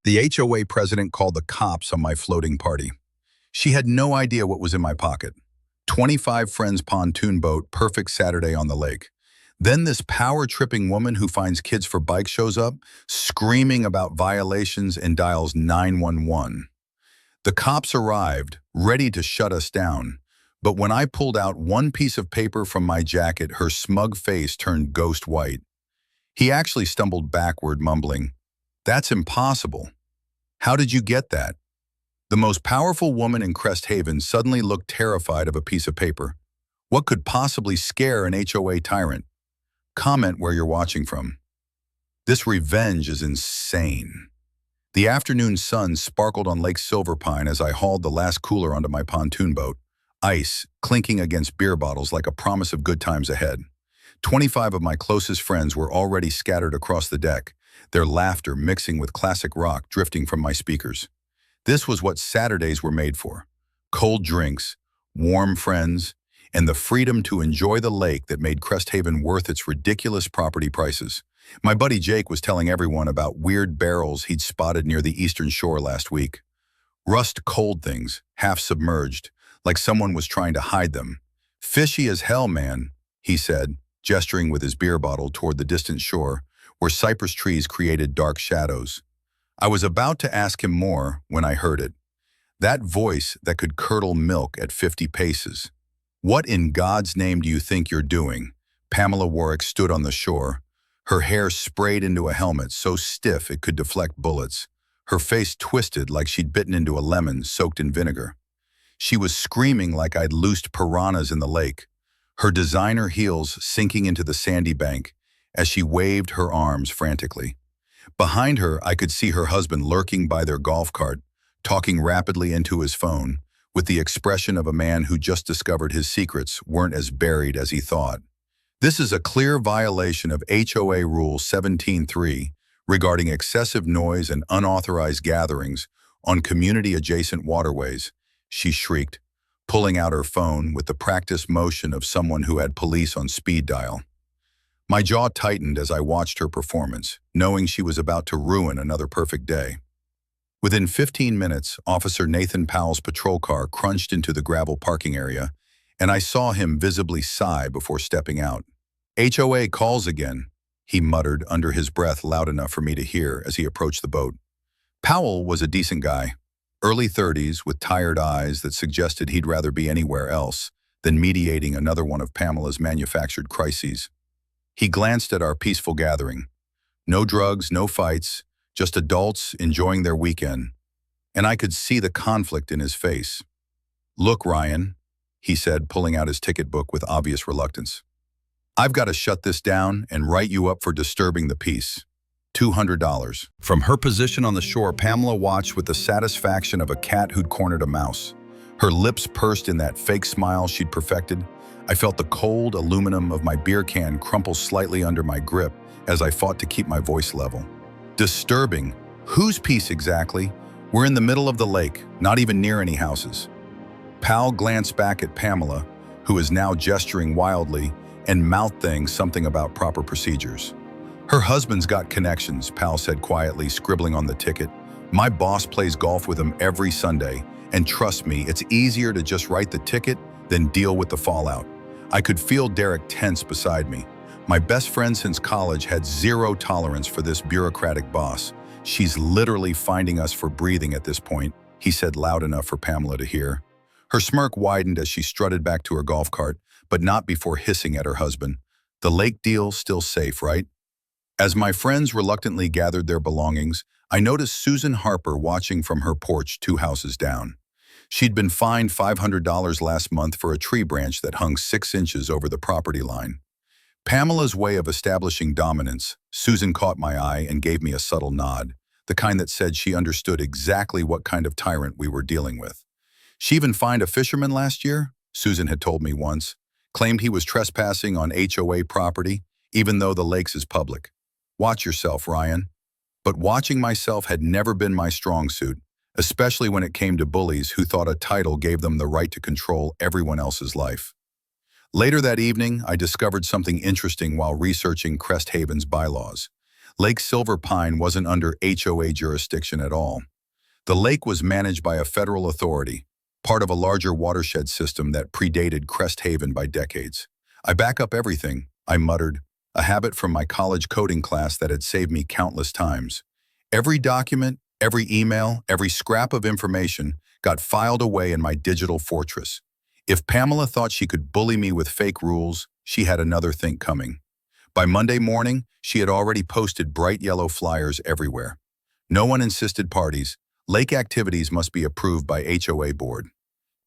The HOA president called the cops on my floating party. She had no idea what was in my pocket. 25 friends pontoon boat, perfect Saturday on the lake. Then this power-tripping woman who finds kids for bike shows up, screaming about violations and dials 911. The cops arrived, ready to shut us down. But when I pulled out one piece of paper from my jacket, her smug face turned ghost white. He actually stumbled backward, mumbling, "That's impossible. How did you get that?" The most powerful woman in Crest Haven suddenly looked terrified of a piece of paper. What could possibly scare an HOA tyrant? Comment where you're watching from. This revenge is insane. The afternoon sun sparkled on Lake Silverpine as I hauled the last cooler onto my pontoon boat, ice clinking against beer bottles like a promise of good times ahead. 25 of my closest friends were already scattered across the deck, their laughter mixing with classic rock drifting from my speakers. This was what Saturdays were made for. Cold drinks, warm friends, and the freedom to enjoy the lake that made Crest Haven worth its ridiculous property prices. My buddy Jake was telling everyone about weird barrels he'd spotted near the eastern shore last week. Rust-cold things, half submerged, like someone was trying to hide them. "Fishy as hell, man," he said, gesturing with his beer bottle toward the distant shore, where cypress trees created dark shadows. I was about to ask him more when I heard it. That voice that could curdle milk at 50 paces. "What in God's name do you think you're doing?" Pamela Warwick stood on the shore, her hair sprayed into a helmet so stiff it could deflect bullets, her face twisted like she'd bitten into a lemon soaked in vinegar. She was screaming like I'd loosed piranhas in the lake, her designer heels sinking into the sandy bank as she waved her arms frantically. Behind her, I could see her husband lurking by their golf cart, talking rapidly into his phone, with the expression of a man who just discovered his secrets weren't as buried as he thought. This is a clear violation of HOA Rule 17.3 regarding excessive noise and unauthorized gatherings on community-adjacent waterways, she shrieked, pulling out her phone with the practiced motion of someone who had police on speed dial. My jaw tightened as I watched her performance, knowing she was about to ruin another perfect day. Within 15 minutes, Officer Nathan Powell's patrol car crunched into the gravel parking area, and I saw him visibly sigh before stepping out. "HOA calls again," he muttered under his breath loud enough for me to hear as he approached the boat. Powell was a decent guy, early 30s with tired eyes that suggested he'd rather be anywhere else than mediating another one of Pamela's manufactured crises. He glanced at our peaceful gathering. No drugs, no fights, just adults enjoying their weekend. And I could see the conflict in his face. "Look, Ryan," he said, pulling out his ticket book with obvious reluctance. "I've got to shut this down and write you up for disturbing the peace. $200. From her position on the shore, Pamela watched with the satisfaction of a cat who'd cornered a mouse. Her lips pursed in that fake smile she'd perfected. I felt the cold aluminum of my beer can crumple slightly under my grip as I fought to keep my voice level. "Disturbing? Whose peace exactly? We're in the middle of the lake, not even near any houses." Pal glanced back at Pamela, who is now gesturing wildly and mouthing something about proper procedures. "Her husband's got connections," Pal said quietly, scribbling on the ticket. "My boss plays golf with him every Sunday, and trust me, it's easier to just write the ticket than deal with the fallout." I could feel Derek tense beside me. My best friend since college had zero tolerance for this bureaucratic boss. "She's literally finding us for breathing at this point," he said loud enough for Pamela to hear. Her smirk widened as she strutted back to her golf cart, but not before hissing at her husband. "The lake deal still safe, right?" As my friends reluctantly gathered their belongings, I noticed Susan Harper watching from her porch 2 houses down. She'd been fined $500 last month for a tree branch that hung 6 inches over the property line. Pamela's way of establishing dominance, Susan caught my eye and gave me a subtle nod, the kind that said she understood exactly what kind of tyrant we were dealing with. She even fined a fisherman last year, Susan had told me once, claimed he was trespassing on HOA property, even though the lakes is public. Watch yourself, Ryan. But watching myself had never been my strong suit, especially when it came to bullies who thought a title gave them the right to control everyone else's life. Later that evening, I discovered something interesting while researching Crest Haven's bylaws. Lake Silverpine wasn't under HOA jurisdiction at all. The lake was managed by a federal authority, part of a larger watershed system that predated Crest Haven by decades. I back up everything, I muttered, a habit from my college coding class that had saved me countless times. Every document, every email, every scrap of information got filed away in my digital fortress. If Pamela thought she could bully me with fake rules, she had another think coming. By Monday morning, she had already posted bright yellow flyers everywhere. No one insisted parties. Lake activities must be approved by HOA board.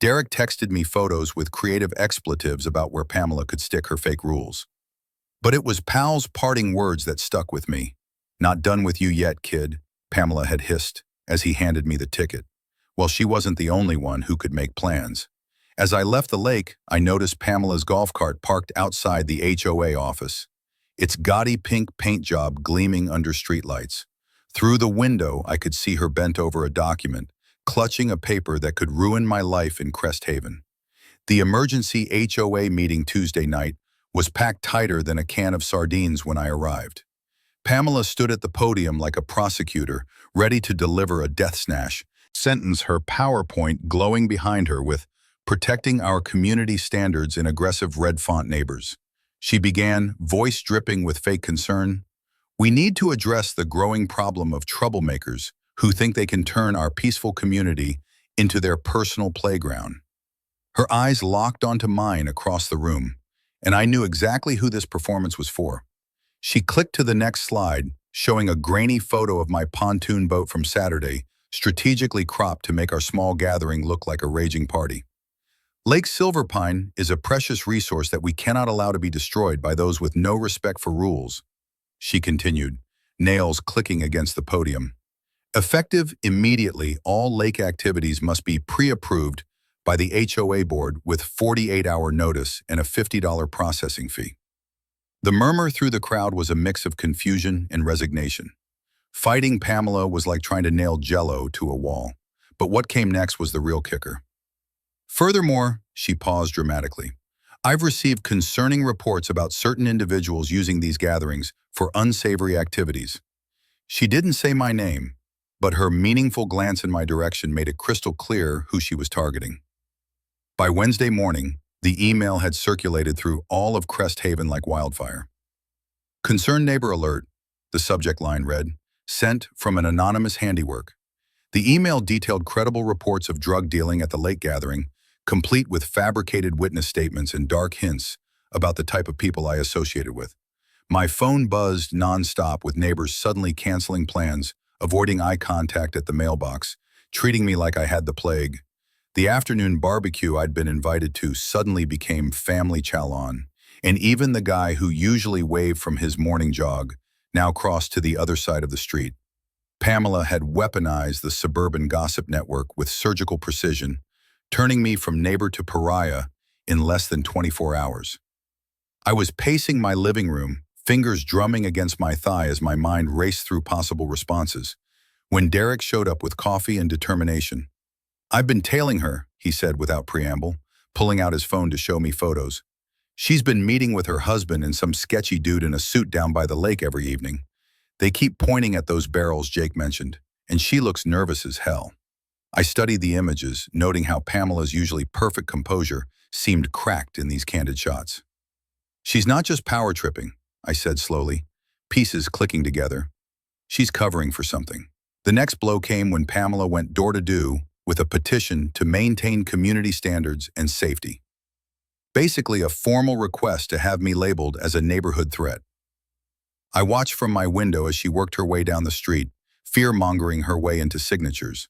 Derek texted me photos with creative expletives about where Pamela could stick her fake rules. But it was Pal's parting words that stuck with me. "Not done with you yet, kid," Pamela had hissed as he handed me the ticket. Well, she wasn't the only one who could make plans. As I left the lake, I noticed Pamela's golf cart parked outside the HOA office, its gaudy pink paint job gleaming under streetlights. Through the window, I could see her bent over a document, clutching a paper that could ruin my life in Crest Haven. The emergency HOA meeting Tuesday night was packed tighter than a can of sardines when I arrived. Pamela stood at the podium like a prosecutor, ready to deliver a death sentence, her PowerPoint glowing behind her with "protecting our community standards in aggressive red font neighbors." She began, voice dripping with fake concern. "We need to address the growing problem of troublemakers who think they can turn our peaceful community into their personal playground." Her eyes locked onto mine across the room, and I knew exactly who this performance was for. She clicked to the next slide, showing a grainy photo of my pontoon boat from Saturday, strategically cropped to make our small gathering look like a raging party. Lake Silverpine is a precious resource that we cannot allow to be destroyed by those with no respect for rules, she continued, nails clicking against the podium. Effective immediately, all lake activities must be pre-approved by the HOA board with 48-hour notice and a $50 processing fee. The murmur through the crowd was a mix of confusion and resignation. Fighting Pamela was like trying to nail Jell-O to a wall. But what came next was the real kicker. "Furthermore," she paused dramatically, "I've received concerning reports about certain individuals using these gatherings for unsavory activities." She didn't say my name, but her meaningful glance in my direction made it crystal clear who she was targeting. By Wednesday morning, the email had circulated through all of Crest Haven like wildfire. "Concerned neighbor alert," the subject line read, "sent from an anonymous handiwork." The email detailed credible reports of drug dealing at the lake gathering, complete with fabricated witness statements and dark hints about the type of people I associated with. My phone buzzed nonstop with neighbors suddenly canceling plans, avoiding eye contact at the mailbox, treating me like I had the plague. The afternoon barbecue I'd been invited to suddenly became family chow-on, and even the guy who usually waved from his morning jog now crossed to the other side of the street. Pamela had weaponized the suburban gossip network with surgical precision, turning me from neighbor to pariah in less than 24 hours. I was pacing my living room, fingers drumming against my thigh as my mind raced through possible responses, when Derek showed up with coffee and determination. "I've been tailing her," he said without preamble, pulling out his phone to show me photos. "She's been meeting with her husband and some sketchy dude in a suit down by the lake every evening. They keep pointing at those barrels Jake mentioned, and she looks nervous as hell." I studied the images, noting how Pamela's usually perfect composure seemed cracked in these candid shots. "She's not just power tripping," I said slowly, pieces clicking together. "She's covering for something." The next blow came when Pamela went door-to-door with a petition to maintain community standards and safety. Basically a formal request to have me labeled as a neighborhood threat. I watched from my window as she worked her way down the street, fear-mongering her way into signatures.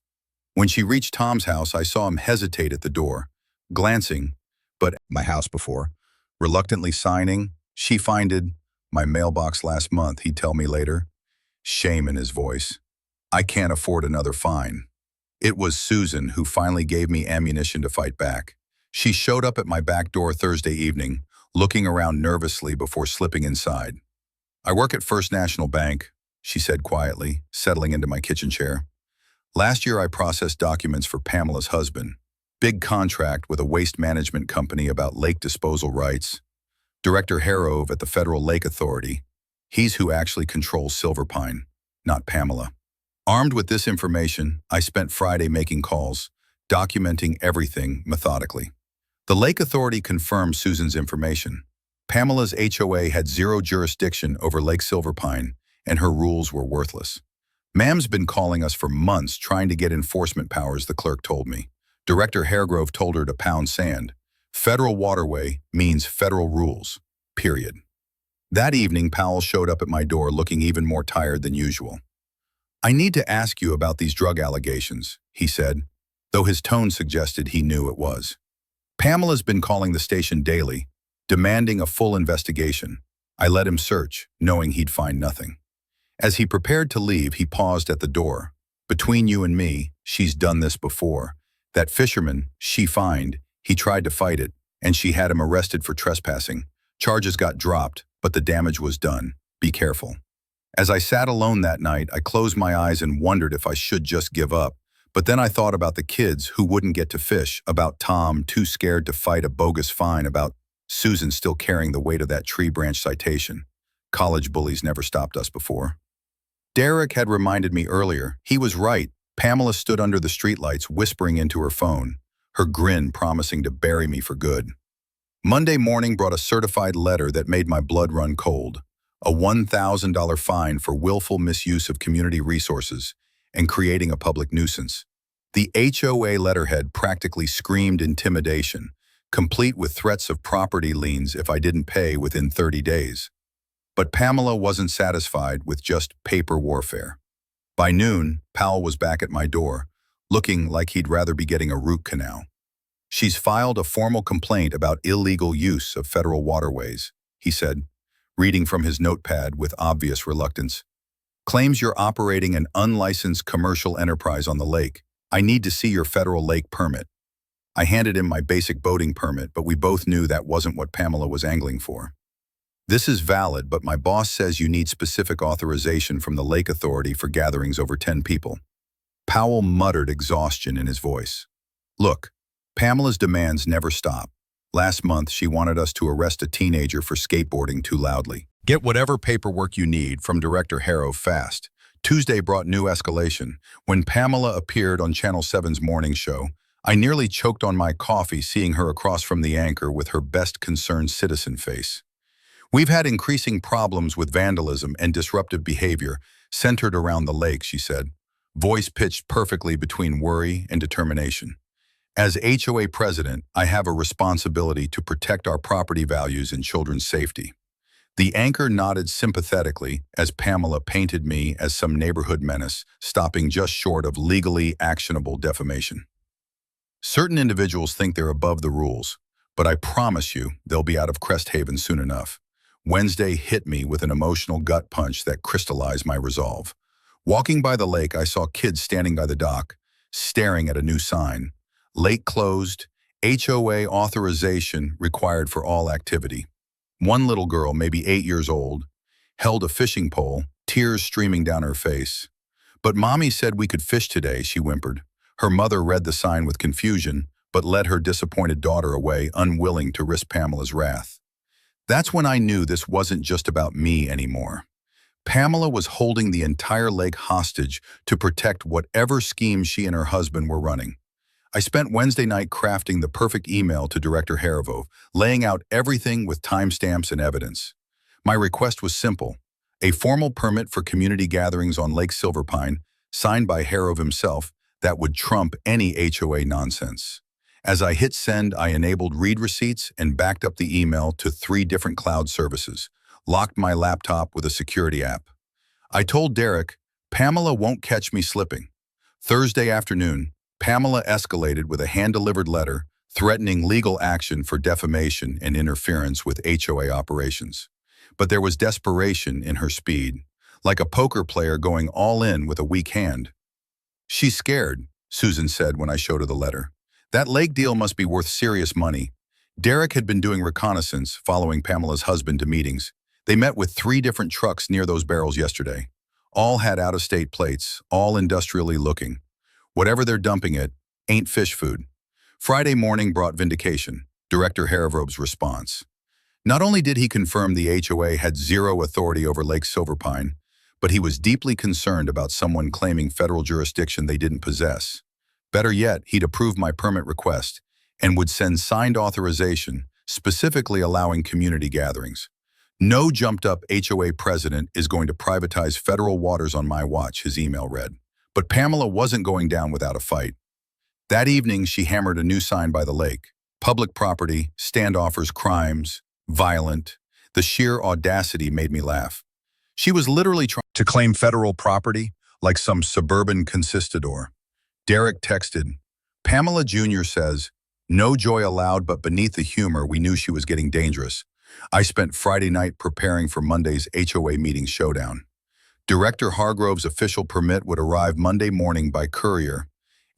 When she reached Tom's house, I saw him hesitate at the door, glancing, but my house before, reluctantly signing. "She finded my mailbox last month," he'd tell me later, shame in his voice. "I can't afford another fine." It was Susan who finally gave me ammunition to fight back. She showed up at my back door Thursday evening, looking around nervously before slipping inside. "I work at First National Bank," she said quietly, settling into my kitchen chair. "Last year I processed documents for Pamela's husband. Big contract with a waste management company about lake disposal rights. Director Harrove at the Federal Lake Authority. He's who actually controls Silverpine, not Pamela. Armed with this information, I spent Friday making calls, documenting everything methodically. The Lake Authority confirmed Susan's information. Pamela's HOA had zero jurisdiction over Lake Silverpine, and her rules were worthless. Ma'am's been calling us for months trying to get enforcement powers, the clerk told me. Director Haregrove told her to pound sand. Federal waterway means federal rules, period. That evening, Powell showed up at my door looking even more tired than usual. "I need to ask you about these drug allegations," he said, though his tone suggested he knew it was. "Pamela's been calling the station daily, demanding a full investigation. I let him search, knowing he'd find nothing." As he prepared to leave, he paused at the door. "Between you and me, she's done this before. That fisherman, she fined, he tried to fight it, and she had him arrested for trespassing. Charges got dropped, but the damage was done. Be careful." As I sat alone that night, I closed my eyes and wondered if I should just give up. But then I thought about the kids who wouldn't get to fish, about Tom, too scared to fight a bogus fine, about Susan still carrying the weight of that tree branch citation. College bullies never stopped us before. Derek had reminded me earlier. He was right. Pamela stood under the streetlights, whispering into her phone, her grin promising to bury me for good. Monday morning brought a certified letter that made my blood run cold. A $1,000 fine for willful misuse of community resources and creating a public nuisance. The HOA letterhead practically screamed intimidation, complete with threats of property liens if I didn't pay within 30 days. But Pamela wasn't satisfied with just paper warfare. By noon, Powell was back at my door, looking like he'd rather be getting a root canal. "She's filed a formal complaint about illegal use of federal waterways," he said, reading from his notepad with obvious reluctance. "Claims you're operating an unlicensed commercial enterprise on the lake. I need to see your federal lake permit." I handed him my basic boating permit, but we both knew that wasn't what Pamela was angling for. "This is valid, but my boss says you need specific authorization from the Lake Authority for gatherings over 10 people. Powell muttered exhaustion in his voice. "Look, Pamela's demands never stop. Last month, she wanted us to arrest a teenager for skateboarding too loudly. Get whatever paperwork you need from Director Harrow fast." Tuesday brought new escalation. When Pamela appeared on Channel 7's morning show, I nearly choked on my coffee seeing her across from the anchor with her best concerned citizen face. "We've had increasing problems with vandalism and disruptive behavior centered around the lake," she said, voice pitched perfectly between worry and determination. "As HOA president, I have a responsibility to protect our property values and children's safety." The anchor nodded sympathetically as Pamela painted me as some neighborhood menace, stopping just short of legally actionable defamation. "Certain individuals think they're above the rules, but I promise you they'll be out of Crest Haven soon enough." Wednesday hit me with an emotional gut punch that crystallized my resolve. Walking by the lake, I saw kids standing by the dock, staring at a new sign. "Lake closed, HOA authorization required for all activity." One little girl, maybe 8 years old, held a fishing pole, tears streaming down her face. "But Mommy said we could fish today," she whimpered. Her mother read the sign with confusion, but led her disappointed daughter away, unwilling to risk Pamela's wrath. That's when I knew this wasn't just about me anymore. Pamela was holding the entire lake hostage to protect whatever scheme she and her husband were running. I spent Wednesday night crafting the perfect email to Director Haregrove, laying out everything with timestamps and evidence. My request was simple: a formal permit for community gatherings on Lake Silverpine, signed by Haregrove himself, that would trump any HOA nonsense. As I hit send, I enabled read receipts and backed up the email to 3 different cloud services, locked my laptop with a security app. I told Derek, "Pamela won't catch me slipping." Thursday afternoon, Pamela escalated with a hand-delivered letter threatening legal action for defamation and interference with HOA operations. But there was desperation in her speed, like a poker player going all in with a weak hand. "She's scared," Susan said when I showed her the letter. "That lake deal must be worth serious money." Derek had been doing reconnaissance, following Pamela's husband to meetings. They met with 3 different trucks near those barrels yesterday. All had out-of-state plates, all industrially looking. Whatever they're dumping it, ain't fish food. Friday morning brought vindication, Director Haregrove's response. Not only did he confirm the HOA had zero authority over Lake Silverpine, but he was deeply concerned about someone claiming federal jurisdiction they didn't possess. Better yet, he'd approve my permit request and would send signed authorization, specifically allowing community gatherings. No jumped-up HOA president is going to privatize federal waters on my watch, his email read. But Pamela wasn't going down without a fight. That evening, she hammered a new sign by the lake. Public property, standoffers, crimes, violent. The sheer audacity made me laugh. She was literally trying to claim federal property like some suburban conquistador. Derek texted, Pamela Jr. says, no joy allowed, but beneath the humor, we knew she was getting dangerous. I spent Friday night preparing for Monday's HOA meeting showdown. Director Hargrove's official permit would arrive Monday morning by courier,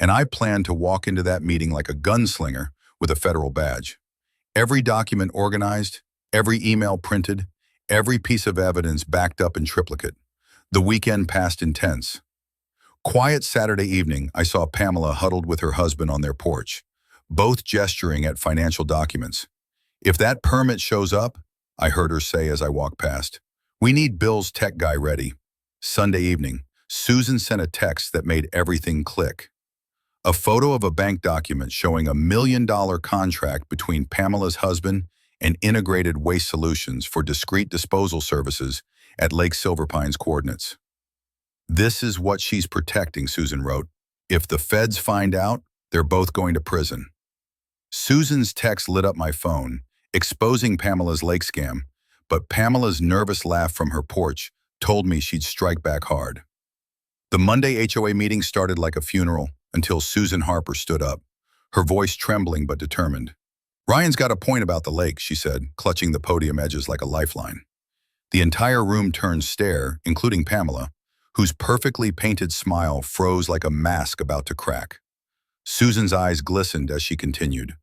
and I planned to walk into that meeting like a gunslinger with a federal badge. Every document organized, every email printed, every piece of evidence backed up in triplicate. The weekend passed in tense. Quiet Saturday evening, I saw Pamela huddled with her husband on their porch, both gesturing at financial documents. If that permit shows up, I heard her say as I walked past, we need Bill's tech guy ready. Sunday evening, Susan sent a text that made everything click. A photo of a bank document showing $1 million contract between Pamela's husband and Integrated Waste Solutions for discrete disposal services at Lake Silverpine's coordinates. This is what she's protecting, Susan wrote. If the feds find out, they're both going to prison. Susan's text lit up my phone, exposing Pamela's lake scam, but Pamela's nervous laugh from her porch told me she'd strike back hard. The Monday HOA meeting started like a funeral until Susan Harper stood up, her voice trembling but determined. Ryan's got a point about the lake, she said, clutching the podium edges like a lifeline. The entire room turned stare, including Pamela, whose perfectly painted smile froze like a mask about to crack. Susan's eyes glistened as she continued.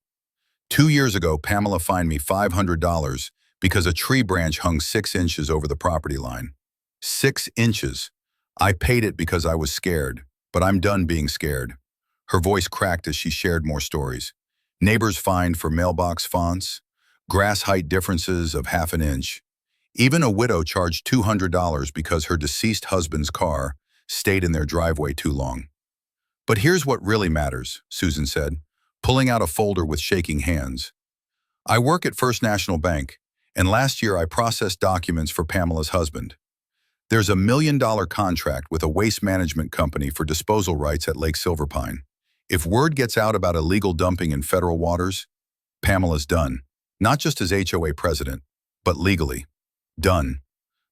2 years ago, Pamela fined me $500 because a tree branch hung 6 inches over the property line. 6 inches. I paid it because I was scared, but I'm done being scared. Her voice cracked as she shared more stories. Neighbors fined for mailbox fonts, grass height differences of ½ an inch. Even a widow charged $200 because her deceased husband's car stayed in their driveway too long. But here's what really matters, Susan said, pulling out a folder with shaking hands. I work at First National Bank, and last year I processed documents for Pamela's husband. There's $1 million contract with a waste management company for disposal rights at Lake Silverpine. If word gets out about illegal dumping in federal waters, Pamela's done, not just as HOA president, but legally. Done.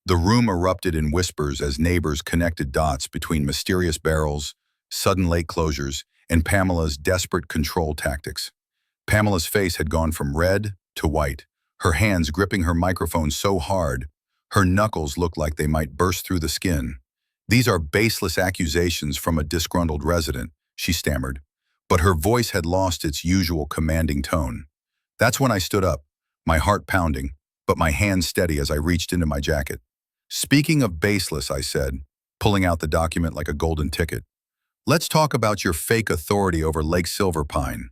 The room erupted in whispers as neighbors connected dots between mysterious barrels, sudden lake closures, and Pamela's desperate control tactics. Pamela's face had gone from red to white, her hands gripping her microphone so hard, her knuckles looked like they might burst through the skin. These are baseless accusations from a disgruntled resident, she stammered, but her voice had lost its usual commanding tone. That's when I stood up, my heart pounding, but my hands steady as I reached into my jacket. Speaking of baseless, I said, pulling out the document like a golden ticket. Let's talk about your fake authority over Lake Silverpine.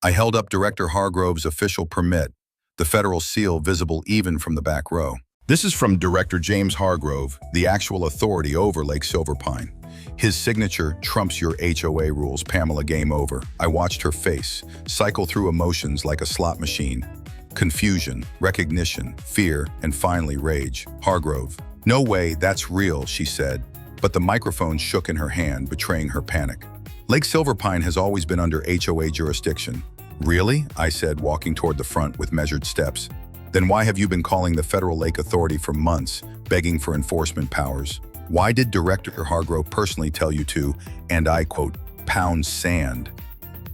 I held up Director Hargrove's official permit, the federal seal visible even from the back row. This is from Director James Hargrove, the actual authority over Lake Silverpine. His signature trumps your HOA rules, Pamela, game over. I watched her face cycle through emotions like a slot machine. Confusion, recognition, fear, and finally rage. Hargrove. No way, that's real, she said, but the microphone shook in her hand, betraying her panic. Lake Silverpine has always been under HOA jurisdiction. Really? I said, walking toward the front with measured steps. Then why have you been calling the Federal Lake Authority for months, begging for enforcement powers? Why did Director Hargrove personally tell you to, and I quote, pound sand?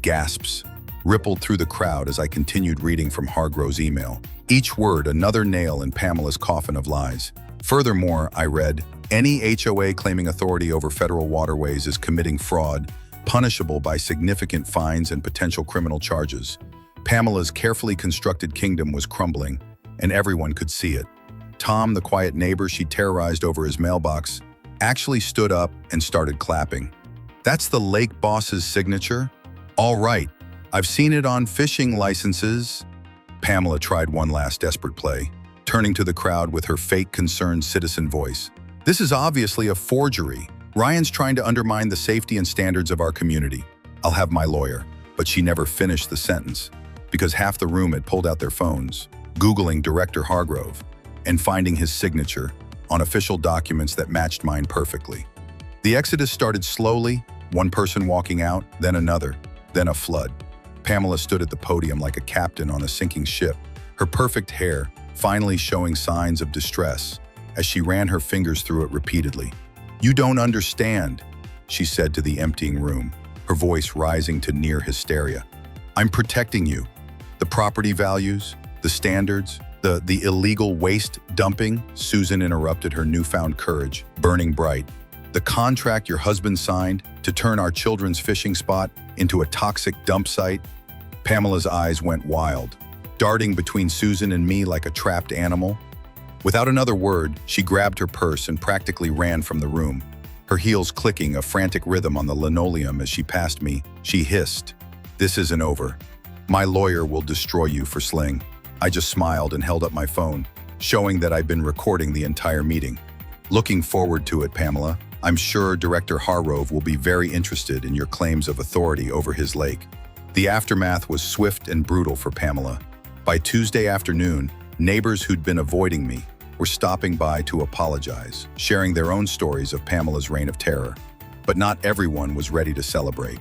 Gasps rippled through the crowd as I continued reading from Hargrove's email. Each word another nail in Pamela's coffin of lies. Furthermore, I read, any HOA claiming authority over federal waterways is committing fraud, punishable by significant fines and potential criminal charges. Pamela's carefully constructed kingdom was crumbling, and everyone could see it. Tom, the quiet neighbor she terrorized over his mailbox, actually stood up and started clapping. That's the lake boss's signature? All right, I've seen it on fishing licenses. Pamela tried one last desperate play. turning to the crowd with her fake concerned citizen voice. This is obviously a forgery. Ryan's trying to undermine the safety and standards of our community. I'll have my lawyer. But she never finished the sentence because half the room had pulled out their phones, Googling Director Hargrove and finding his signature on official documents that matched mine perfectly. The exodus started slowly, one person walking out, then another, then a flood. Pamela stood at the podium like a captain on a sinking ship, her perfect hair finally showing signs of distress as she ran her fingers through it repeatedly. "You don't understand," she said to the emptying room, her voice rising to near hysteria. "I'm protecting you. The property values, the standards, the illegal waste dumping," Susan interrupted, her newfound courage burning bright. "The contract your husband signed to turn our children's fishing spot into a toxic dump site." Pamela's eyes went wild, darting between Susan and me like a trapped animal. Without another word, she grabbed her purse and practically ran from the room, her heels clicking a frantic rhythm on the linoleum as she passed me. She hissed, "This isn't over. My lawyer will destroy you for sling." I just smiled and held up my phone, showing that I'd been recording the entire meeting. "Looking forward to it, Pamela. I'm sure Director Hargrove will be very interested in your claims of authority over his lake." The aftermath was swift and brutal for Pamela. By Tuesday afternoon, neighbors who'd been avoiding me were stopping by to apologize, sharing their own stories of Pamela's reign of terror. But not everyone was ready to celebrate.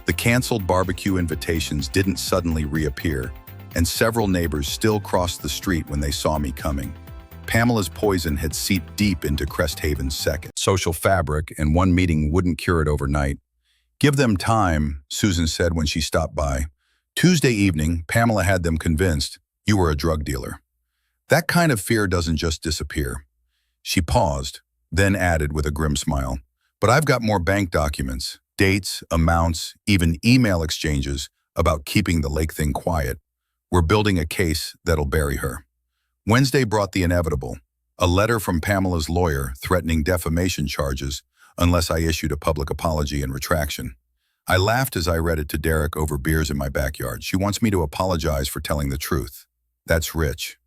The canceled barbecue invitations didn't suddenly reappear, and several neighbors still crossed the street when they saw me coming. Pamela's poison had seeped deep into Cresthaven's second social fabric, and one meeting wouldn't cure it overnight. "Give them time," Susan said when she stopped by. Tuesday evening, Pamela had them convinced you were a drug dealer. That kind of fear doesn't just disappear. She paused, then added with a grim smile, "But I've got more bank documents, dates, amounts, even email exchanges about keeping the lake thing quiet. We're building a case that'll bury her." Wednesday brought the inevitable, a letter from Pamela's lawyer threatening defamation charges unless I issued a public apology and retraction. I laughed as I read it to Derek over beers in my backyard. "She wants me to apologize for telling the truth. That's rich."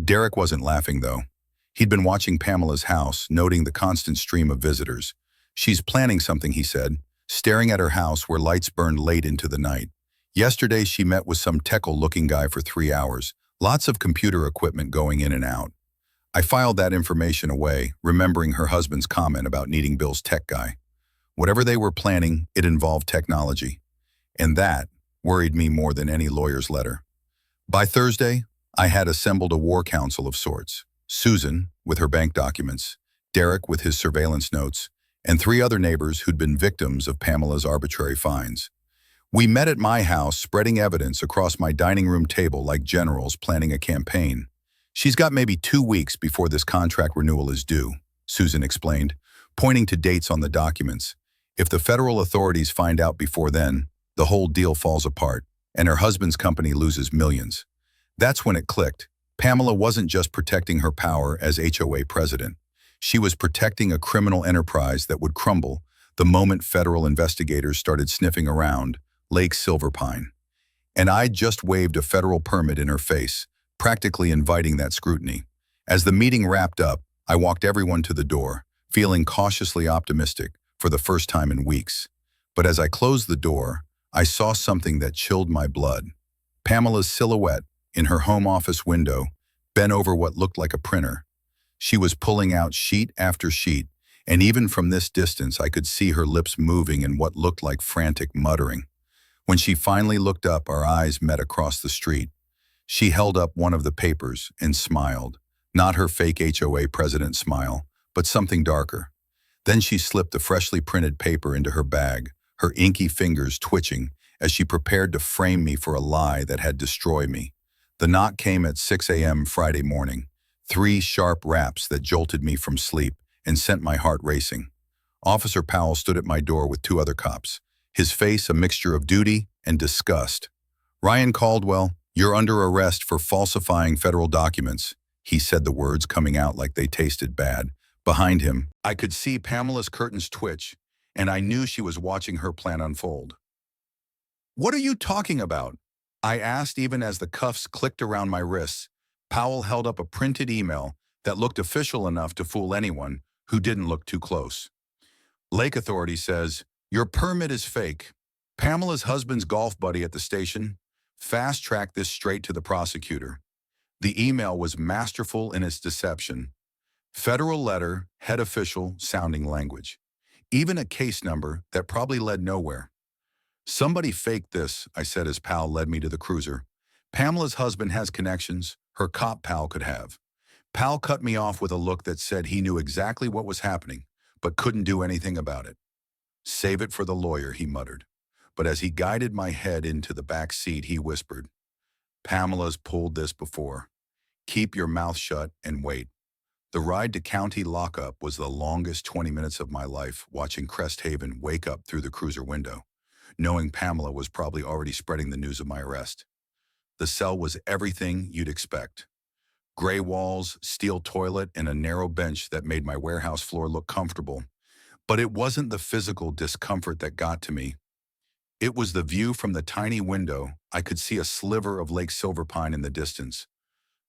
Derek wasn't laughing, though. He'd been watching Pamela's house, noting the constant stream of visitors. "She's planning something," he said, staring at her house where lights burned late into the night. "Yesterday she met with some techo-looking guy for 3 hours, lots of computer equipment going in and out." I filed that information away, remembering her husband's comment about needing Bill's tech guy. Whatever they were planning, it involved technology. And that worried me more than any lawyer's letter. By Thursday, I had assembled a war council of sorts. Susan, with her bank documents, Derek with his surveillance notes, and 3 other neighbors who'd been victims of Pamela's arbitrary fines. We met at my house, spreading evidence across my dining room table like generals planning a campaign. "She's got maybe 2 weeks before this contract renewal is due," Susan explained, pointing to dates on the documents. "If the federal authorities find out before then, the whole deal falls apart, and her husband's company loses millions." That's when it clicked. Pamela wasn't just protecting her power as HOA president. She was protecting a criminal enterprise that would crumble the moment federal investigators started sniffing around Lake Silverpine. And I'd just waved a federal permit in her face, practically inviting that scrutiny. As the meeting wrapped up, I walked everyone to the door, feeling cautiously optimistic for the first time in weeks. But as I closed the door, I saw something that chilled my blood. Pamela's silhouette in her home office window, bent over what looked like a printer. She was pulling out sheet after sheet, and even from this distance I could see her lips moving in what looked like frantic muttering. When she finally looked up, our eyes met across the street. She held up one of the papers and smiled, not her fake HOA president smile, but something darker. Then she slipped the freshly printed paper into her bag, her inky fingers twitching as she prepared to frame me for a lie that had destroyed me. The knock came at 6 a.m. Friday morning, 3 sharp raps that jolted me from sleep and sent my heart racing. Officer Powell stood at my door with 2 other cops, his face a mixture of duty and disgust. "Ryan Caldwell, you're under arrest for falsifying federal documents," he said, the words coming out like they tasted bad. Behind him, I could see Pamela's curtains twitch, and I knew she was watching her plan unfold. "What are you talking about?" I asked, even as the cuffs clicked around my wrists. Powell held up a printed email that looked official enough to fool anyone who didn't look too close. Lake Authority says, "Your permit is fake. Pamela's husband's golf buddy at the station. Fast-track this straight to the prosecutor." The email was masterful in its deception. Federal letter, head official sounding language. Even a case number that probably led nowhere. "Somebody faked this," I said as Powell led me to the cruiser. "Pamela's husband has connections her cop pal could have." Powell cut me off with a look that said he knew exactly what was happening, but couldn't do anything about it. "Save it for the lawyer," he muttered. But as he guided my head into the back seat, he whispered, "Pamela's pulled this before. Keep your mouth shut and wait." The ride to county lockup was the longest 20 minutes of my life, watching Crest Haven wake up through the cruiser window, knowing Pamela was probably already spreading the news of my arrest. The cell was everything you'd expect. Gray walls, steel toilet, and a narrow bench that made my warehouse floor look comfortable. But it wasn't the physical discomfort that got to me. It was the view from the tiny window. I could see a sliver of Lake Silverpine in the distance.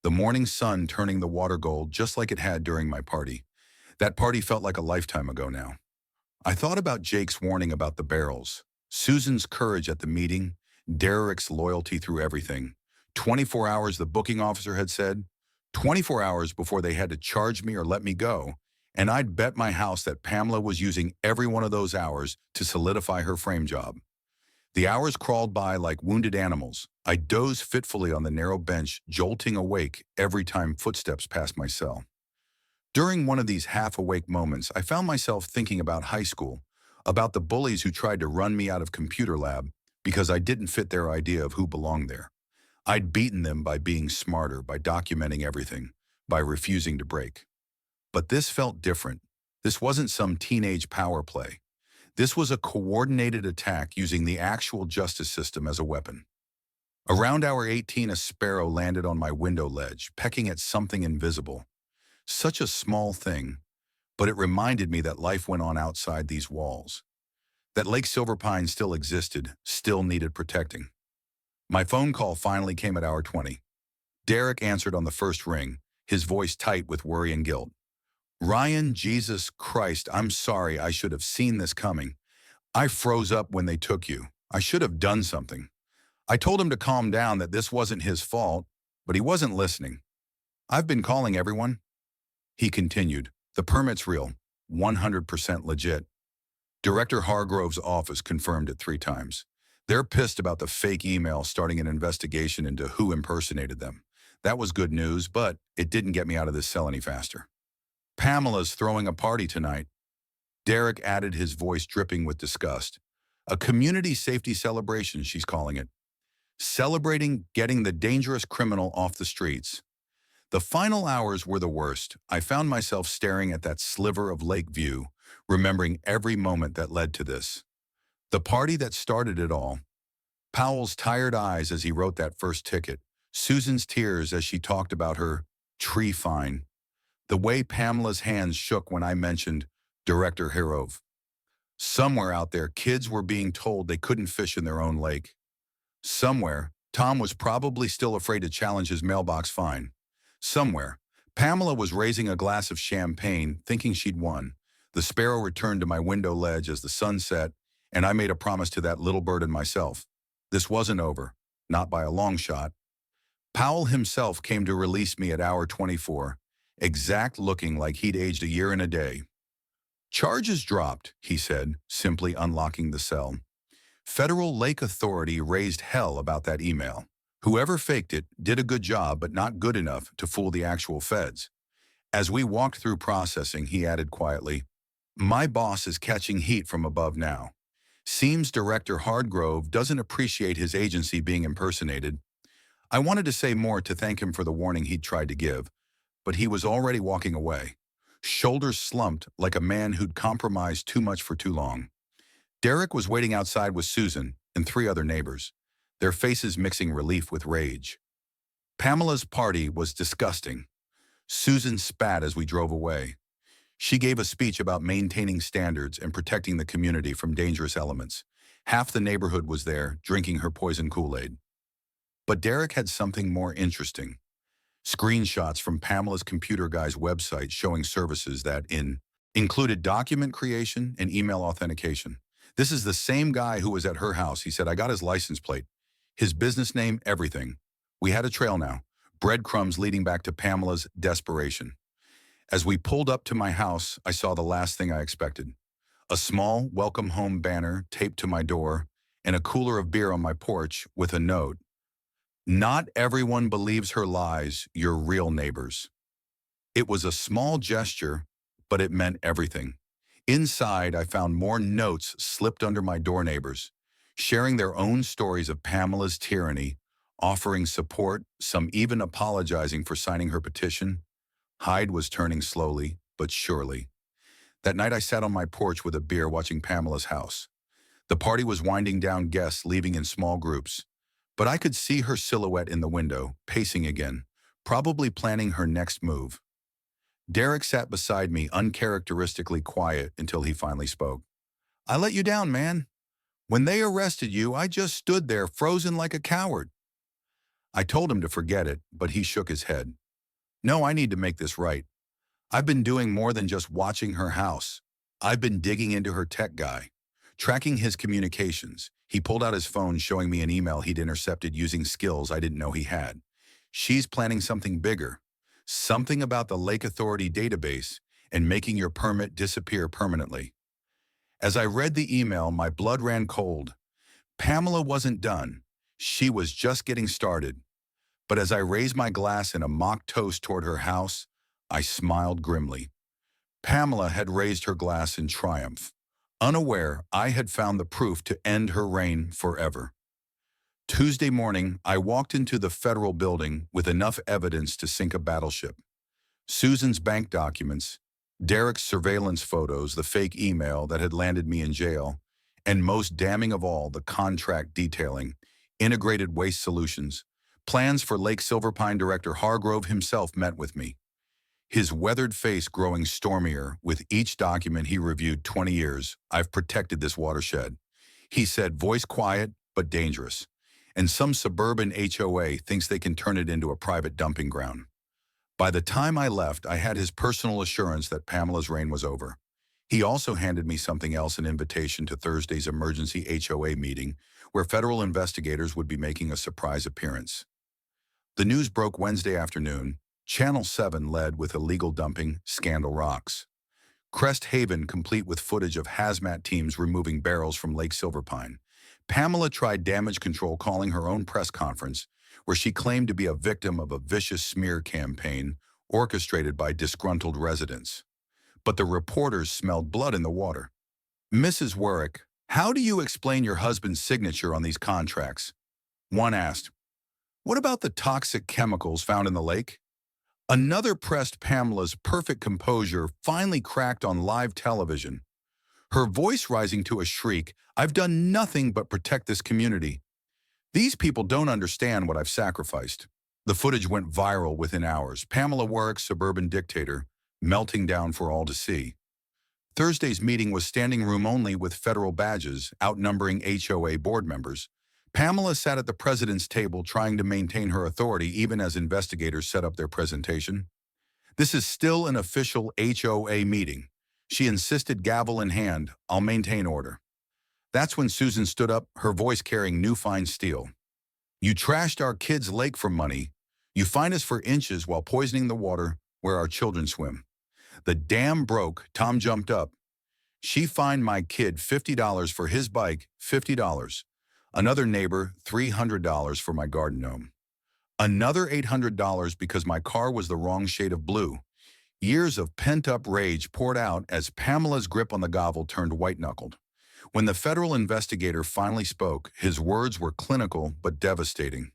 The morning sun turning the water gold just like it had during my party. That party felt like a lifetime ago now. I thought about Jake's warning about the barrels, Susan's courage at the meeting, Derek's loyalty through everything. 24 hours, the booking officer had said. 24 hours before they had to charge me or let me go. And I'd bet my house that Pamela was using every one of those hours to solidify her frame job. The hours crawled by like wounded animals. I dozed fitfully on the narrow bench, jolting awake every time footsteps passed my cell. During one of these half-awake moments, I found myself thinking about high school, about the bullies who tried to run me out of computer lab because I didn't fit their idea of who belonged there. I'd beaten them by being smarter, by documenting everything, by refusing to break. But this felt different. This wasn't some teenage power play. This was a coordinated attack using the actual justice system as a weapon. Around hour 18, a sparrow landed on my window ledge, pecking at something invisible. Such a small thing, but it reminded me that life went on outside these walls. That Lake Silverpine still existed, still needed protecting. My phone call finally came at hour 20. Derek answered on the first ring, his voice tight with worry and guilt. "Ryan, Jesus Christ, I'm sorry. I should have seen this coming. I froze up when they took you. I should have done something. I told him to calm down, that this wasn't his fault, but he wasn't listening. I've been calling everyone." He continued, "The permit's real, 100% legit. Director Hargrove's office confirmed it 3 times. They're pissed about the fake email starting an investigation into who impersonated them. That was good news, but it didn't get me out of this cell any faster. Pamela's throwing a party tonight." Derek added, his voice dripping with disgust. "A community safety celebration, she's calling it. Celebrating getting the dangerous criminal off the streets." The final hours were the worst. I found myself staring at that sliver of lake view, remembering every moment that led to this. The party that started it all. Powell's tired eyes as he wrote that first ticket. Susan's tears as she talked about her tree fine. The way Pamela's hands shook when I mentioned Director Hargrove. Somewhere out there, kids were being told they couldn't fish in their own lake. Somewhere, Tom was probably still afraid to challenge his mailbox fine. Somewhere, Pamela was raising a glass of champagne, thinking she'd won. The sparrow returned to my window ledge as the sun set, and I made a promise to that little bird and myself. This wasn't over, not by a long shot. Powell himself came to release me at hour 24, exact looking like he'd aged a year and a day. "Charges dropped," he said, simply unlocking the cell. Federal Lake Authority raised hell about that email. Whoever faked it did a good job, but not good enough to fool the actual feds. As we walked through processing, he added quietly, "My boss is catching heat from above now. Seems Director Hargrove doesn't appreciate his agency being impersonated." I wanted to say more to thank him for the warning he'd tried to give, but he was already walking away, shoulders slumped like a man who'd compromised too much for too long. Derek was waiting outside with Susan and 3 other neighbors, their faces mixing relief with rage. Pamela's party was disgusting. Susan spat as we drove away. She gave a speech about maintaining standards and protecting the community from dangerous elements. Half the neighborhood was there, drinking her poison Kool-Aid. But Derek had something more interesting. Screenshots from Pamela's computer guy's website showing services that included document creation and email authentication. This is the same guy who was at her house. He said, I got his license plate, his business name, everything. We had a trail now, breadcrumbs leading back to Pamela's desperation. As we pulled up to my house, I saw the last thing I expected. A small welcome home banner taped to my door and a cooler of beer on my porch with a note. Not everyone believes her lies, your real neighbors. It was a small gesture, but it meant everything. Inside, I found more notes slipped under my door neighbors, sharing their own stories of Pamela's tyranny, offering support, some even apologizing for signing her petition. Hyde was turning slowly, but surely. That night I sat on my porch with a beer watching Pamela's house. The party was winding down, guests leaving in small groups, but I could see her silhouette in the window, pacing again, probably planning her next move. Derek sat beside me, uncharacteristically quiet until he finally spoke. I let you down, man. When they arrested you, I just stood there frozen like a coward. I told him to forget it, but he shook his head. No, I need to make this right. I've been doing more than just watching her house. I've been digging into her tech guy, tracking his communications. He pulled out his phone, showing me an email he'd intercepted using skills I didn't know he had. She's planning something bigger, something about the Lake Authority database and making your permit disappear permanently. As I read the email, my blood ran cold. Pamela wasn't done. She was just getting started. But as I raised my glass in a mock toast toward her house, I smiled grimly. Pamela had raised her glass in triumph. Unaware, I had found the proof to end her reign forever. Tuesday morning, I walked into the federal building with enough evidence to sink a battleship. Susan's bank documents, Derek's surveillance photos, the fake email that had landed me in jail, and most damning of all, the contract detailing, integrated waste solutions, plans for Lake Silverpine Director Hargrove himself met with me. His weathered face growing stormier with each document he reviewed. 20 years, I've protected this watershed. He said, voice quiet but dangerous. And some suburban HOA thinks they can turn it into a private dumping ground. By the time I left, I had his personal assurance that Pamela's reign was over. He also handed me something else, an invitation to Thursday's emergency HOA meeting, where federal investigators would be making a surprise appearance. The news broke Wednesday afternoon. Channel 7 led with illegal dumping, Scandal rocks. Crest Haven complete with footage of hazmat teams removing barrels from Lake Silverpine. Pamela tried damage control, calling her own press conference, where she claimed to be a victim of a vicious smear campaign orchestrated by disgruntled residents. But the reporters smelled blood in the water. Mrs. Warwick, how do you explain your husband's signature on these contracts? One asked. What about the toxic chemicals found in the lake? Another pressed Pamela's perfect composure finally cracked on live television. Her voice rising to a shriek, I've done nothing but protect this community. These people don't understand what I've sacrificed. The footage went viral within hours. Pamela Warwick, suburban dictator, melting down for all to see. Thursday's meeting was standing room only with federal badges, outnumbering HOA board members. Pamela sat at the president's table trying to maintain her authority even as investigators set up their presentation. This is still an official HOA meeting. She insisted, gavel in hand, I'll maintain order. That's when Susan stood up, her voice carrying new fine steel. You trashed our kids' lake for money. You fined us for inches while poisoning the water where our children swim. The dam broke, Tom jumped up. She fined my kid $50 for his bike, $50. Another neighbor, $300 for my garden gnome. Another $800 because my car was the wrong shade of blue. Years of pent-up rage poured out as Pamela's grip on the gavel turned white-knuckled. When the federal investigator finally spoke, his words were clinical but devastating.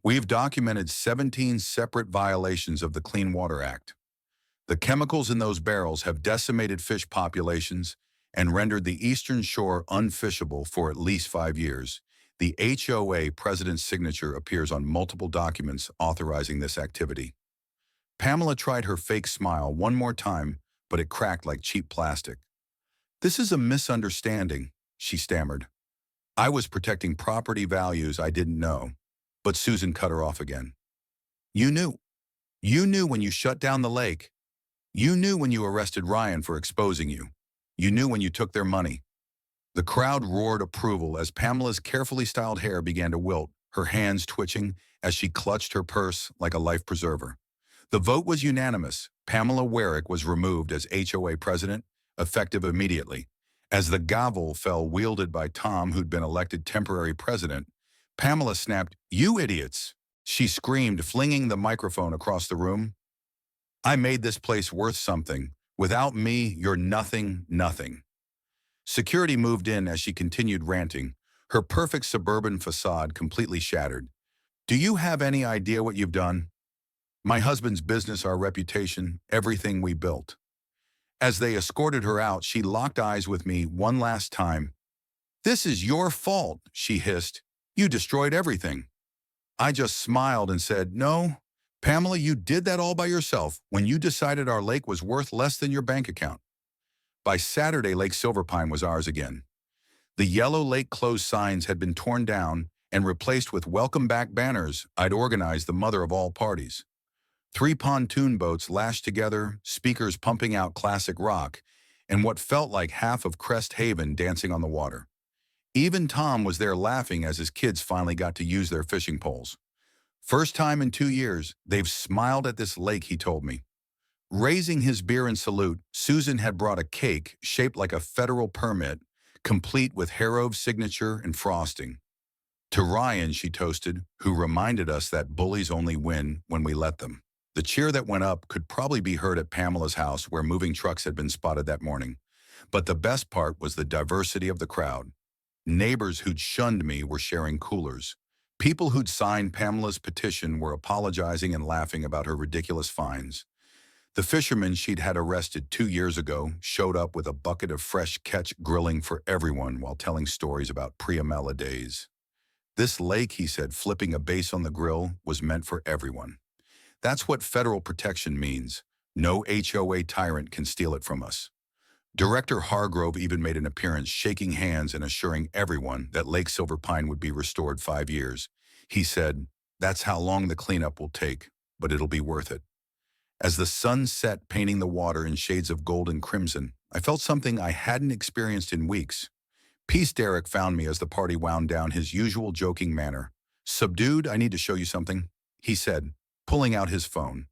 We've documented 17 separate violations of the Clean Water Act. The chemicals in those barrels have decimated fish populations and rendered the eastern shore unfishable for at least 5 years. The HOA president's signature appears on multiple documents authorizing this activity. Pamela tried her fake smile one more time, but it cracked like cheap plastic. This is a misunderstanding, she stammered. I was protecting property values I didn't know, but Susan cut her off again. You knew. You knew when you shut down the lake. You knew when you arrested Ryan for exposing you. You knew when you took their money. The crowd roared approval as Pamela's carefully styled hair began to wilt, her hands twitching as she clutched her purse like a life preserver. The vote was unanimous. Pamela Warrick was removed as HOA president, effective immediately. As the gavel fell wielded by Tom, who'd been elected temporary president, Pamela snapped, "You idiots!" She screamed, flinging the microphone across the room. "I made this place worth something. Without me, you're nothing, nothing." Security moved in as she continued ranting, her perfect suburban facade completely shattered. "Do you have any idea what you've done? My husband's business, our reputation, everything we built." As they escorted her out, she locked eyes with me one last time. "This is your fault," she hissed. "You destroyed everything." I just smiled and said, "No, Pamela, you did that all by yourself when you decided our lake was worth less than your bank account." By Saturday, Lake Silverpine was ours again. The yellow lake closed signs had been torn down and replaced with welcome back banners I'd organized the mother of all parties. 3 pontoon boats lashed together, speakers pumping out classic rock, and what felt like half of Crest Haven dancing on the water. Even Tom was there laughing as his kids finally got to use their fishing poles. "First time in 2 years, they've smiled at this lake," he told me. Raising his beer in salute, Susan had brought a cake shaped like a federal permit, complete with Harrow's signature and frosting. To Ryan, she toasted, who reminded us that bullies only win when we let them. The cheer that went up could probably be heard at Pamela's house, where moving trucks had been spotted that morning. But the best part was the diversity of the crowd. Neighbors who'd shunned me were sharing coolers. People who'd signed Pamela's petition were apologizing and laughing about her ridiculous fines. The fisherman she'd had arrested 2 years ago showed up with a bucket of fresh catch grilling for everyone while telling stories about pre-Amela days. "This lake," he said, flipping a base on the grill, "was meant for everyone. That's what federal protection means. No HOA tyrant can steal it from us." Director Hargrove even made an appearance, shaking hands and assuring everyone that Lake Silverpine would be restored 5 years. He said, "That's how long the cleanup will take, but it'll be worth it." As the sun set, painting the water in shades of gold and crimson, I felt something I hadn't experienced in weeks. Peace Derek found me as the party wound down, his usual joking manner. "Subdued, I need to show you something," he said, pulling out his phone.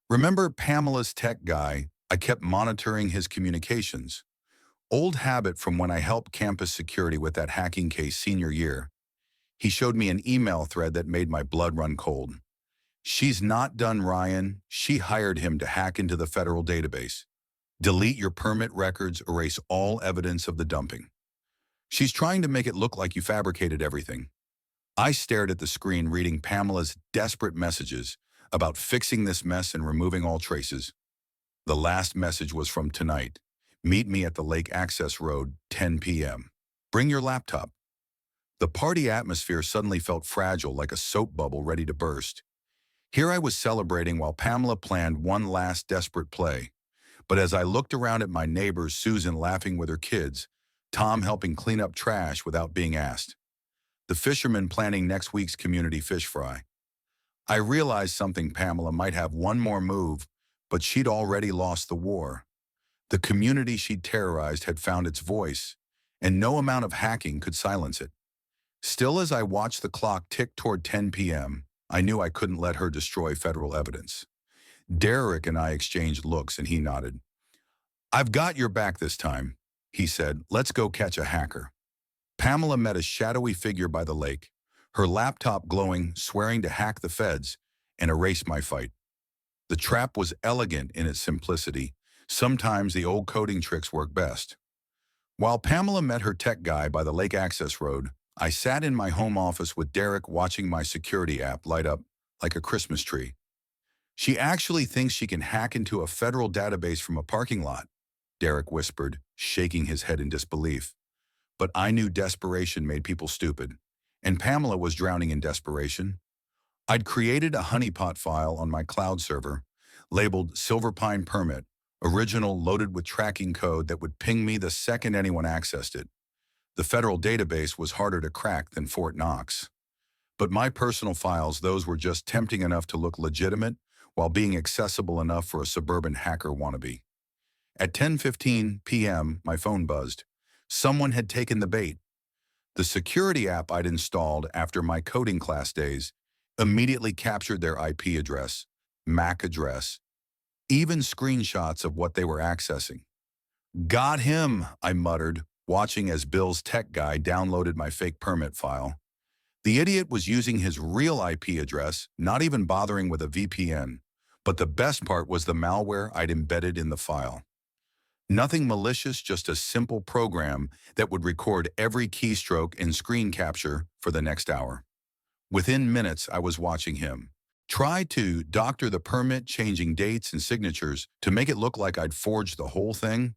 "Remember Pamela's tech guy? I kept monitoring his communications. Old habit from when I helped campus security with that hacking case senior year." He showed me an email thread that made my blood run cold. "She's not done, Ryan. She hired him to hack into the federal database. Delete your permit records, erase all evidence of the dumping. She's trying to make it look like you fabricated everything." I stared at the screen, reading Pamela's desperate messages about fixing this mess and removing all traces. The last message was from tonight. "Meet me at the Lake Access Road, 10 p.m. Bring your laptop." The party atmosphere suddenly felt fragile, like a soap bubble ready to burst. Here I was celebrating while Pamela planned one last desperate play. But as I looked around at my neighbors, Susan laughing with her kids, Tom helping clean up trash without being asked, the fisherman planning next week's community fish fry, I realized something. Pamela might have one more move, but she'd already lost the war. The community she'd terrorized had found its voice, and no amount of hacking could silence it. Still, as I watched the clock tick toward 10 p.m., I knew I couldn't let her destroy federal evidence. Derek and I exchanged looks, and he nodded. "I've got your back this time," he said. "Let's go catch a hacker." Pamela met a shadowy figure by the lake, her laptop glowing, swearing to hack the feds and erase my fight. The trap was elegant in its simplicity. Sometimes the old coding tricks work best. While Pamela met her tech guy by the Lake Access Road, I sat in my home office with Derek, watching my security app light up like a Christmas tree. "She actually thinks she can hack into a federal database from a parking lot," Derek whispered, shaking his head in disbelief. But I knew desperation made people stupid, and Pamela was drowning in desperation. I'd created a honeypot file on my cloud server, labeled Silverpine Permit, original, loaded with tracking code that would ping me the second anyone accessed it. The federal database was harder to crack than Fort Knox. But my personal files, those were just tempting enough to look legitimate, while being accessible enough for a suburban hacker wannabe. At 10:15 p.m., my phone buzzed. Someone had taken the bait. The security app I'd installed after my coding class days immediately captured their IP address, MAC address, even screenshots of what they were accessing. Got him, I muttered, watching as Bill's tech guy downloaded my fake permit file. The idiot was using his real IP address, not even bothering with a VPN. But the best part was the malware I'd embedded in the file. Nothing malicious, just a simple program that would record every keystroke and screen capture for the next hour. Within minutes, I was watching him try to doctor the permit, changing dates and signatures to make it look like I'd forged the whole thing.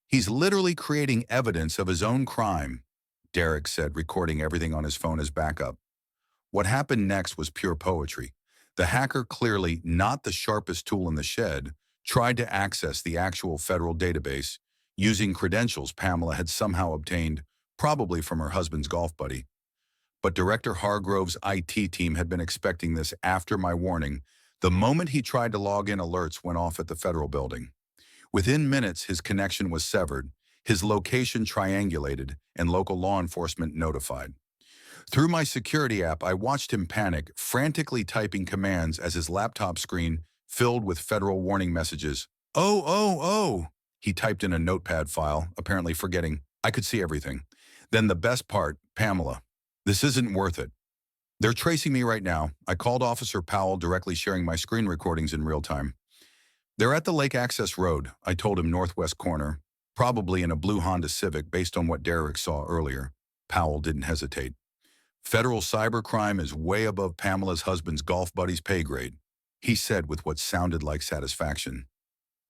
He's literally creating evidence of his own crime, Derek said, recording everything on his phone as backup. What happened next was pure poetry. The hacker, clearly not the sharpest tool in the shed, tried to access the actual federal database using credentials Pamela had somehow obtained, probably from her husband's golf buddy. But Director Hargrove's IT team had been expecting this after my warning. The moment he tried to log in, alerts went off at the federal building. Within minutes, his connection was severed, his location triangulated, and local law enforcement notified. Through my security app, I watched him panic, frantically typing commands as his laptop screen filled with federal warning messages. Oh. He typed in a notepad file, apparently forgetting. I could see everything. Then the best part, Pamela. This isn't worth it. They're tracing me right now. I called Officer Powell, directly sharing my screen recordings in real time. They're at the Lake Access Road, I told him, northwest corner, probably in a blue Honda Civic based on what Derek saw earlier. Powell didn't hesitate. Federal cybercrime is way above Pamela's husband's golf buddy's pay grade, he said with what sounded like satisfaction.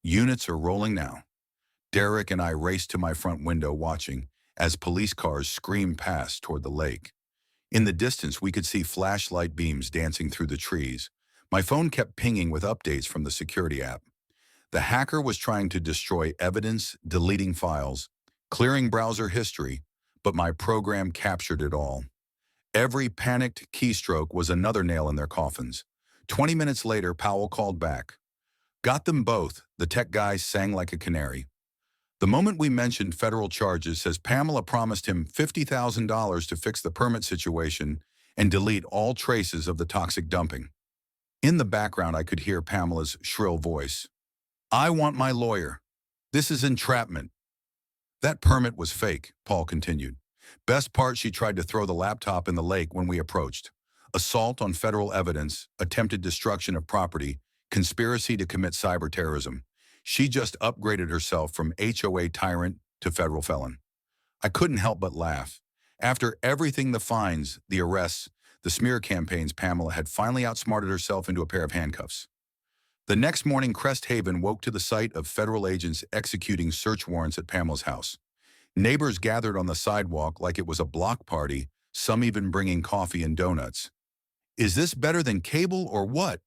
Units are rolling now. Derek and I raced to my front window, watching as police cars screamed past toward the lake. In the distance, we could see flashlight beams dancing through the trees. My phone kept pinging with updates from the security app. The hacker was trying to destroy evidence, deleting files, clearing browser history, but my program captured it all. Every panicked keystroke was another nail in their coffins. 20 minutes later, Powell called back. Got them both, the tech guy sang like a canary. The moment we mentioned federal charges, says Pamela promised him $50,000 to fix the permit situation and delete all traces of the toxic dumping. In the background, I could hear Pamela's shrill voice. I want my lawyer. This is entrapment. That permit was fake, Paul continued. Best part, she tried to throw the laptop in the lake when we approached. Assault on federal evidence, attempted destruction of property, conspiracy to commit cyber terrorism. She just upgraded herself from HOA tyrant to federal felon. I couldn't help but laugh. After everything, the fines, the arrests, the smear campaigns, Pamela had finally outsmarted herself into a pair of handcuffs. The next morning, Crest Haven woke to the sight of federal agents executing search warrants at Pamela's house. Neighbors gathered on the sidewalk like it was a block party, some even bringing coffee and donuts. Is this better than cable or what?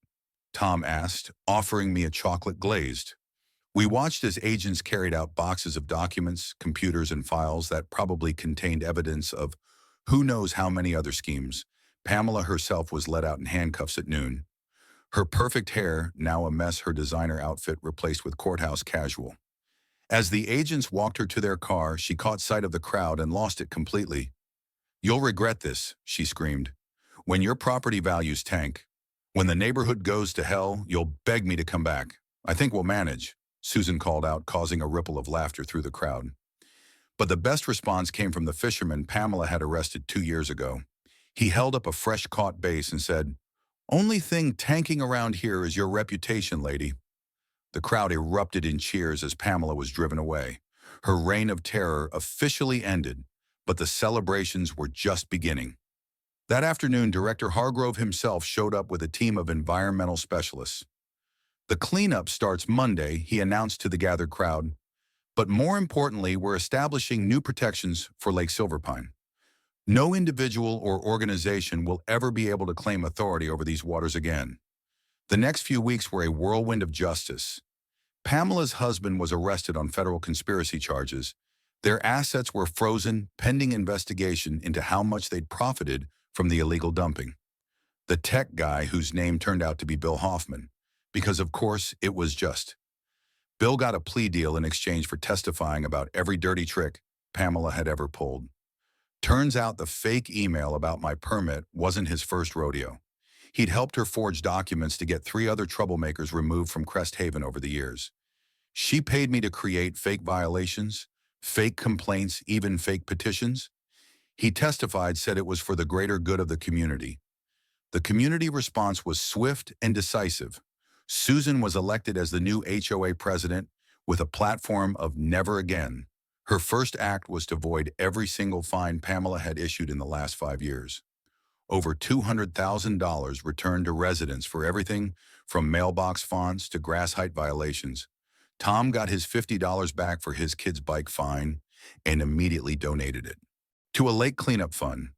Tom asked, offering me a chocolate glazed. We watched as agents carried out boxes of documents, computers, and files that probably contained evidence of who knows how many other schemes. Pamela herself was let out in handcuffs at noon. Her perfect hair, now a mess, her designer outfit replaced with courthouse casual. As the agents walked her to their car, she caught sight of the crowd and lost it completely. You'll regret this, she screamed. When your property values tank, when the neighborhood goes to hell, you'll beg me to come back. I think we'll manage, Susan called out, causing a ripple of laughter through the crowd. But the best response came from the fisherman Pamela had arrested 2 years ago. He held up a fresh-caught bass and said, Only thing tanking around here is your reputation, lady. The crowd erupted in cheers as Pamela was driven away. Her reign of terror officially ended, but the celebrations were just beginning. That afternoon, Director Hargrove himself showed up with a team of environmental specialists. The cleanup starts Monday, he announced to the gathered crowd. But more importantly, we're establishing new protections for Lake Silverpine. No individual or organization will ever be able to claim authority over these waters again. The next few weeks were a whirlwind of justice. Pamela's husband was arrested on federal conspiracy charges. Their assets were frozen pending investigation into how much they'd profited from the illegal dumping. The tech guy, whose name turned out to be Bill Hoffman, because of course it was just. Bill got a plea deal in exchange for testifying about every dirty trick Pamela had ever pulled. Turns out the fake email about my permit wasn't his first rodeo. He'd helped her forge documents to get 3 other troublemakers removed from Crest Haven over the years. She paid me to create fake violations, fake complaints, even fake petitions. He testified, said it was for the greater good of the community. The community response was swift and decisive. Susan was elected as the new HOA president with a platform of never again. Her first act was to void every single fine Pamela had issued in the last 5 years. Over $200,000 returned to residents for everything from mailbox fonts to grass height violations. Tom got his $50 back for his kid's bike fine and immediately donated it to a lake cleanup fund.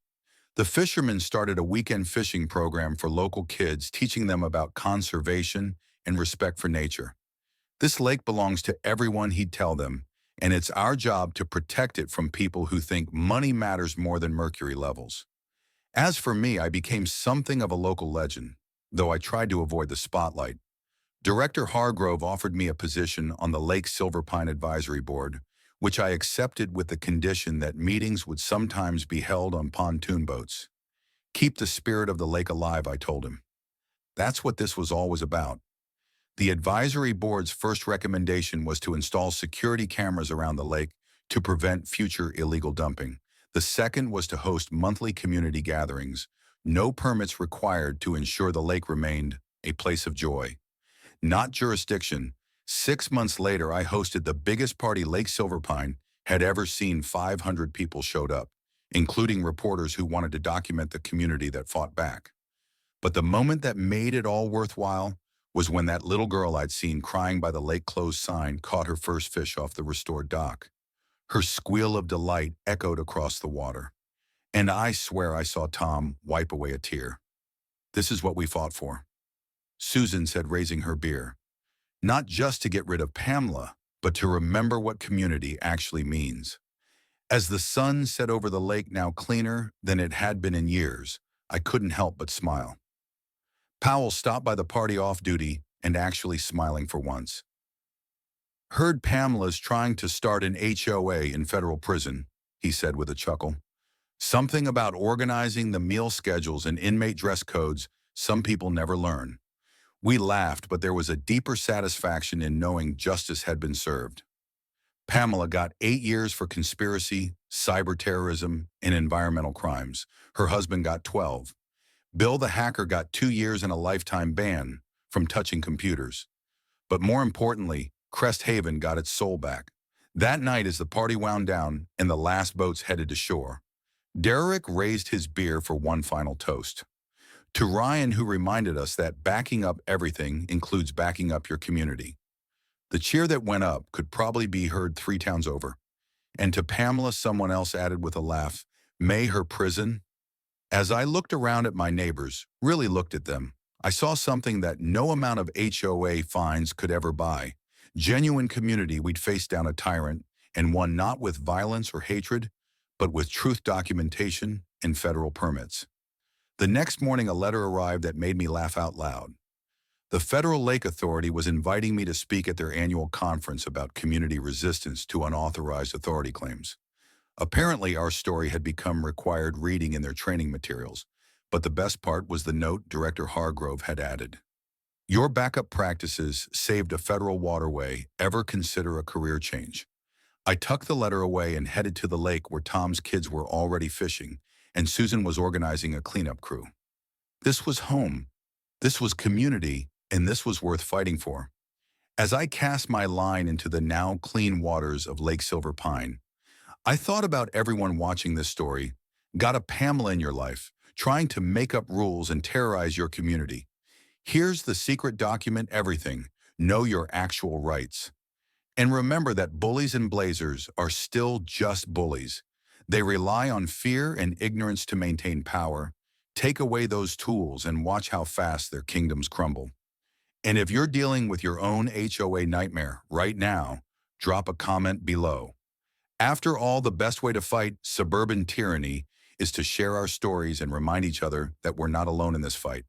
The fishermen started a weekend fishing program for local kids, teaching them about conservation and respect for nature. This lake belongs to everyone, he'd tell them, and it's our job to protect it from people who think money matters more than mercury levels. As for me, I became something of a local legend, though I tried to avoid the spotlight. Director Hargrove offered me a position on the Lake Silver Pine Advisory Board, which I accepted with the condition that meetings would sometimes be held on pontoon boats. Keep the spirit of the lake alive, I told him. That's what this was always about. The advisory board's first recommendation was to install security cameras around the lake to prevent future illegal dumping. The second was to host monthly community gatherings, no permits required, to ensure the lake remained a place of joy, not jurisdiction. 6 months later, I hosted the biggest party Lake Silverpine had ever seen. 500 people showed up, including reporters who wanted to document the community that fought back. But the moment that made it all worthwhile was when that little girl I'd seen crying by the lake closed sign caught her first fish off the restored dock. Her squeal of delight echoed across the water. And I swear I saw Tom wipe away a tear. This is what we fought for, Susan said, raising her beer. Not just to get rid of Pamela, but to remember what community actually means. As the sun set over the lake, now cleaner than it had been in years, I couldn't help but smile. Powell stopped by the party off duty and actually smiling for once. Heard Pamela's trying to start an HOA in federal prison, he said with a chuckle. Something about organizing the meal schedules and inmate dress codes some people never learn. We laughed, but there was a deeper satisfaction in knowing justice had been served. Pamela got 8 years for conspiracy, cyber terrorism, and environmental crimes. Her husband got 12. Bill the hacker got 2 years and a lifetime ban from touching computers. But more importantly, Crest Haven got its soul back. That night, as the party wound down and the last boats headed to shore, Derrick raised his beer for one final toast. To Ryan, who reminded us that backing up everything includes backing up your community. The cheer that went up could probably be heard 3 towns over. And to Pamela, someone else added with a laugh, may her prison. As I looked around at my neighbors, really looked at them, I saw something that no amount of HOA fines could ever buy. Genuine community. We'd faced down a tyrant, and one not with violence or hatred, but with truth, documentation, and federal permits. The next morning, a letter arrived that made me laugh out loud. The Federal Lake Authority was inviting me to speak at their annual conference about community resistance to unauthorized authority claims. Apparently, our story had become required reading in their training materials, but the best part was the note Director Hargrove had added. Your backup practices saved a federal waterway. Ever consider a career change? I tucked the letter away and headed to the lake where Tom's kids were already fishing, and Susan was organizing a cleanup crew. This was home, this was community, and this was worth fighting for. As I cast my line into the now clean waters of Lake Silver Pine, I thought about everyone watching this story. Got a Pamela in your life, trying to make up rules and terrorize your community. Here's the secret document: everything. Know your actual rights. And remember that bullies and blazers are still just bullies. They rely on fear and ignorance to maintain power. Take away those tools and watch how fast their kingdoms crumble. And if you're dealing with your own HOA nightmare right now, drop a comment below. After all, the best way to fight suburban tyranny is to share our stories and remind each other that we're not alone in this fight.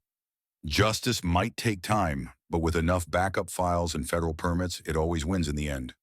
Justice might take time, but with enough backup files and federal permits, it always wins in the end.